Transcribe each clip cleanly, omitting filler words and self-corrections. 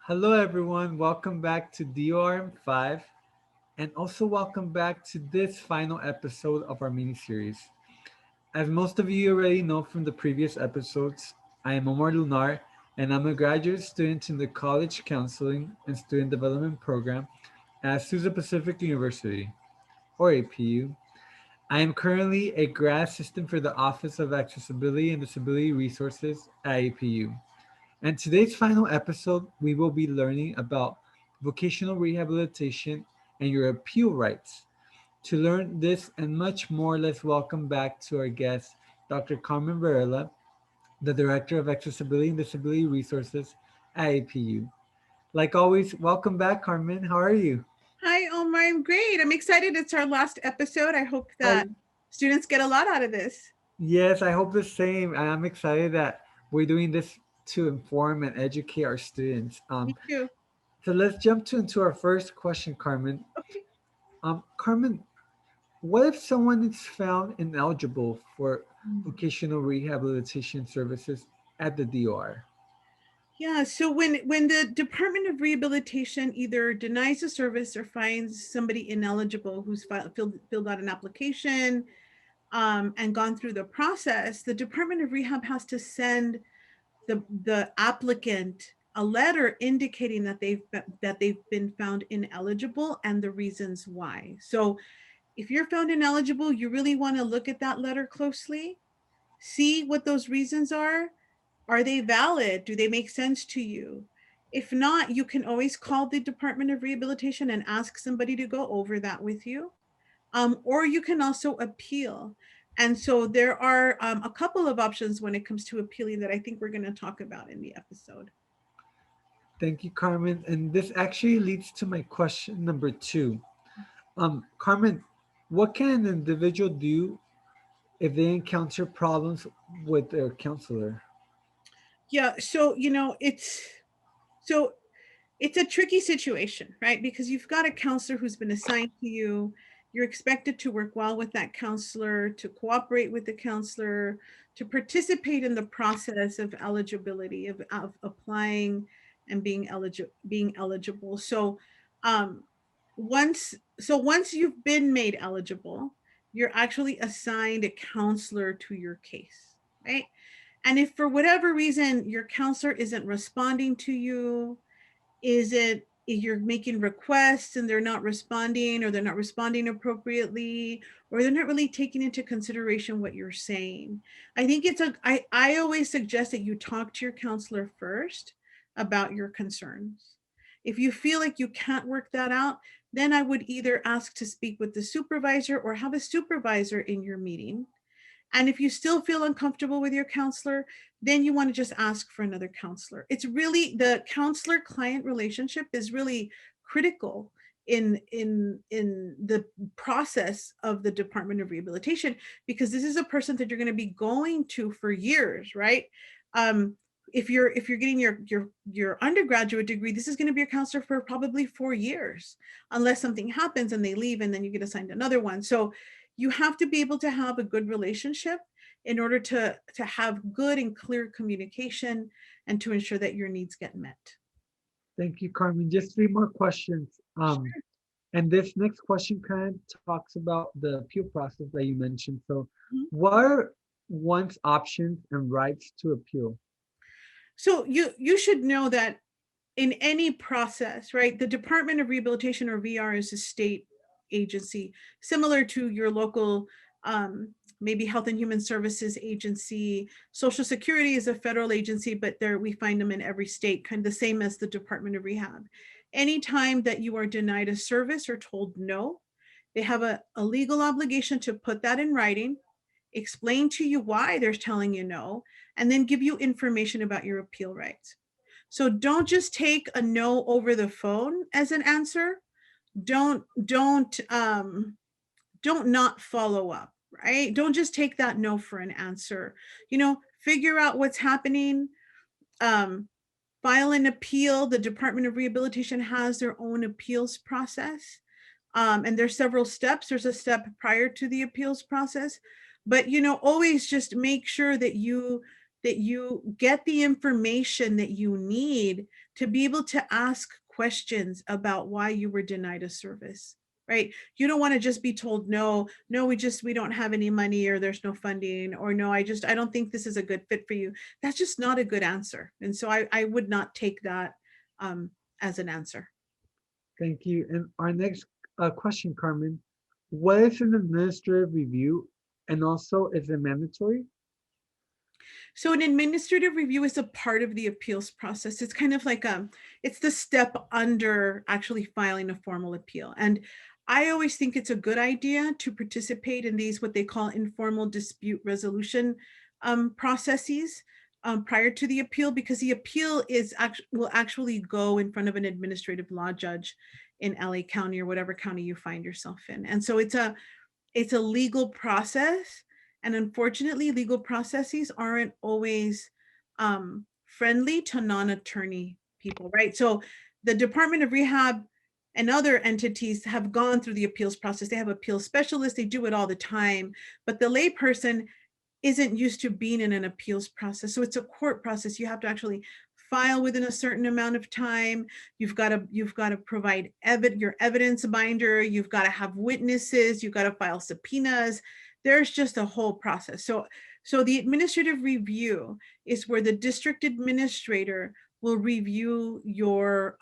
Hello, everyone. Welcome back to DORM5, and also welcome back to this final episode of our mini series. As most of you already know from the previous episodes, I am Omar Lunar, and I'm a graduate student in the College Counseling and Student Development Program at Sousa Pacific University, or APU. I am currently a grad assistant for the Office of Accessibility and Disability Resources at APU. And today's final episode, we will be learning about vocational rehabilitation and your appeal rights. To learn this and much more, let's welcome back to our guest, Dr. Carmen Varela, the Director of Accessibility and Disability Resources at APU. Like always, welcome back, Carmen. How are you? Hi, Omar. I'm great. I'm excited. It's our last episode. I hope Oh, that students get a lot out of this. yes, I hope the same. I'm excited that we're doing this to inform and educate our students. Me too. So let's jump into our first question, Carmen. Okay. Carmen, what if someone is found ineligible for Mm. vocational rehabilitation services at the DOR? Yeah. So when the Department of Rehabilitation either denies a service or finds somebody ineligible who's filled out an application and gone through the process, the Department of Rehab has to send the applicant a letter indicating that they've been found ineligible and the reasons why. So if you're found ineligible, you really want to look at that letter closely, see what those reasons are. Are they valid? Do they make sense to you? If not, you can always call the Department of Rehabilitation and ask somebody to go over that with you. Or you can also appeal. And so there are a couple of options when it comes to appealing that I think we're going to talk about in the episode. Thank you, Carmen. And this actually leads to my question number two. Carmen, what can an individual do if they encounter problems with their counselor? Yeah, so so it's a tricky situation, right? Because you've got a counselor who's been assigned to you. You're expected to work well with that counselor, to cooperate with the counselor, to participate in the process of eligibility, of applying and being eligible. Um, once you've been made eligible, you're actually assigned a counselor to your case, right? And if for whatever reason your counselor isn't responding to you, is it you're making requests and they're not responding, or they're not responding appropriately, or they're not really taking into consideration what you're saying? I think I always suggest that you talk to your counselor first about your concerns. If you feel like you can't work that out, then I would either ask to speak with the supervisor or have a supervisor in your meeting. And if you still feel uncomfortable with your counselor, then you want to just ask for another counselor. It's really the counselor client relationship is really critical in the process of the Department of Rehabilitation, because this is a person that you're going to be going to for years, right? Um, if you're getting your undergraduate degree, this is going to be your counselor for probably 4 years, unless something happens and they leave and then you get assigned another one. So you have to be able to have a good relationship in order to have good and clear communication and to ensure that your needs get met. Thank you, Carmen. Just three more questions. And this next question kind of talks about the appeal process that you mentioned. So, Mhm. what are one's options and rights to appeal? So you should know that in any process, right? The Department of Rehabilitation, or VR, is a state agency similar to your local maybe Health and Human Services agency. Social Security is a federal agency, but there we find them in every state, kind of the same as the Department of Rehab. Anytime that you are denied a service or told no, they have a legal obligation to put that in writing, explain to you why they're telling you no, and then give you information about your appeal rights. So don't just take a no over the phone as an answer. Don't not follow up, right? Don't just take that no for an answer. Figure out what's happening. Um, File an appeal. The Department of Rehabilitation has their own appeals process. And there's several steps. There's a step prior to the appeals process, but always just make sure that that you get the information that you need to be able to ask questions about why you were denied a service, right? You don't want to just be told, no, we don't have any money, or there's no funding, or no, I don't think this is a good fit for you. That's just not a good answer. And so I would not take that as an answer. Thank you. And our next question, Carmen, what is an administrative review, and also is it mandatory? So an administrative review is a part of the appeals process. It's kind of like it's the step under actually filing a formal appeal. And I always think it's a good idea to participate in these, what they call informal dispute resolution processes prior to the appeal, because the appeal will actually go in front of an administrative law judge in LA County or whatever county you find yourself in. And so it's a legal process. And unfortunately, legal processes aren't always friendly to non-attorney people, right? So the Department of Rehab and other entities have gone through the appeals process. They have appeals specialists, they do it all the time, but the layperson isn't used to being in an appeals process. So it's a court process. You have to actually file within a certain amount of time. You've got to provide your evidence binder. You've got to have witnesses. You've got to file subpoenas. There's just a whole process. So the administrative review is where the district administrator will review your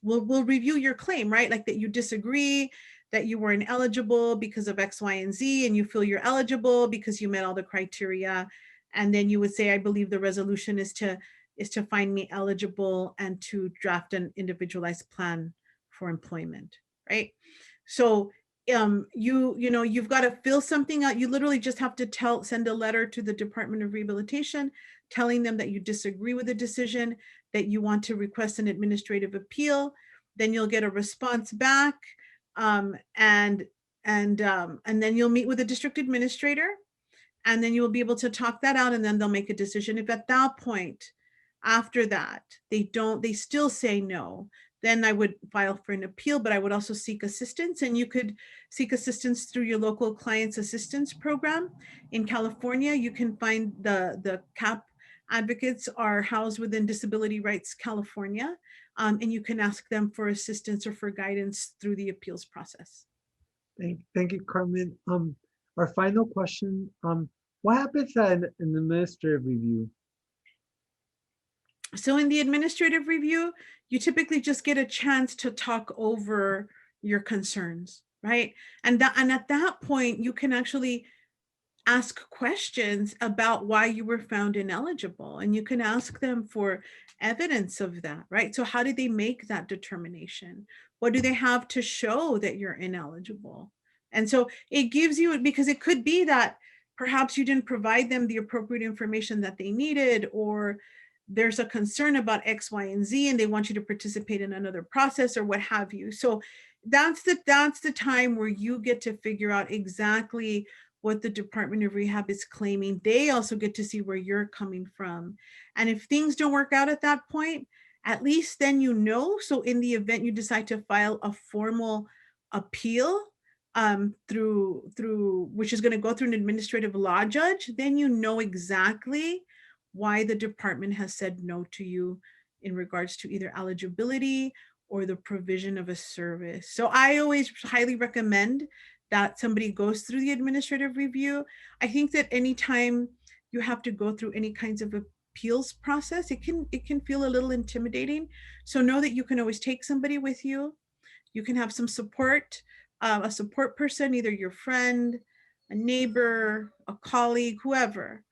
will review your claim, right? Like that you disagree, that you were ineligible because of X, Y, and Z, and you feel you're eligible because you met all the criteria. And then you would say, I believe the resolution is to find me eligible and to draft an individualized plan for employment, right? So you've got to fill something out. You literally just have to send a letter to the Department of Rehabilitation telling them that you disagree with the decision, that you want to request an administrative appeal. Then you'll get a response back, and then you'll meet with the district administrator, and then you will be able to talk that out, and then they'll make a decision. If at that point, after that, they still say no, then I would file for an appeal, but I would also seek assistance. And you could seek assistance through your local clients assistance program. In California, you can find the CAP advocates are housed within Disability Rights California, and you can ask them for assistance or for guidance through the appeals process. Thank you, Carmen. Our final question, what happens at an administrative review? So in the administrative review, you typically just get a chance to talk over your concerns, right? And at that point, you can actually ask questions about why you were found ineligible, and you can ask them for evidence of that, right? So how did they make that determination? What do they have to show that you're ineligible? And so it gives you, because it could be that perhaps you didn't provide them the appropriate information that they needed, or there's a concern about X, Y, and Z, and they want you to participate in another process or what have you. So that's the time where you get to figure out exactly what the Department of Rehab is claiming. They also get to see where you're coming from. And if things don't work out at that point, at least then you know. So in the event you decide to file a formal appeal through which is going to go through an administrative law judge, then you know exactly why the department has said no to you in regards to either eligibility or the provision of a service. So I always highly recommend that somebody goes through the administrative review. I think that anytime you have to go through any kinds of appeals process, it can feel a little intimidating. So know that you can always take somebody with you. You can have some support, a support person, either your friend, a neighbor, a colleague, whoever,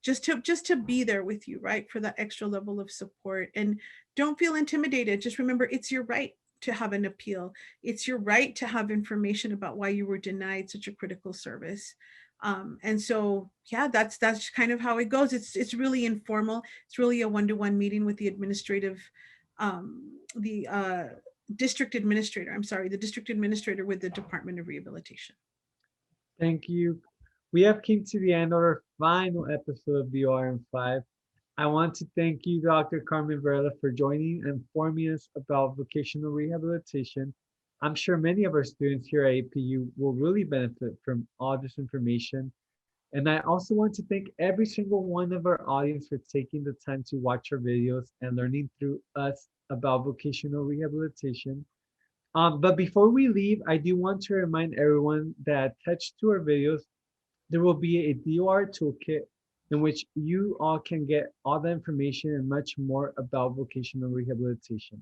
just to be there with you, right? For that extra level of support. And don't feel intimidated. Just remember, it's your right to have an appeal. It's your right to have information about why you were denied such a critical service. And so, yeah, that's kind of how it goes. It's really informal. It's really a one-to-one meeting with the district administrator with the Department of Rehabilitation. Thank you. We have came to the end of our final episode of DORM5. I want to thank you, Dr. Carmen Varela, for joining and informing us about vocational rehabilitation. I'm sure many of our students here at APU will really benefit from all this information. And I also want to thank every single one of our audience for taking the time to watch our videos and learning through us about vocational rehabilitation. But before we leave, I do want to remind everyone that attached to our videos, there will be a DOR toolkit in which you all can get all the information and much more about vocational rehabilitation.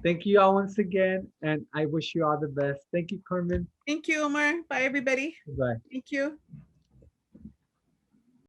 Thank you all once again, and I wish you all the best. Thank you, Carmen. Thank you, Omar. Bye, everybody. Bye. Thank you.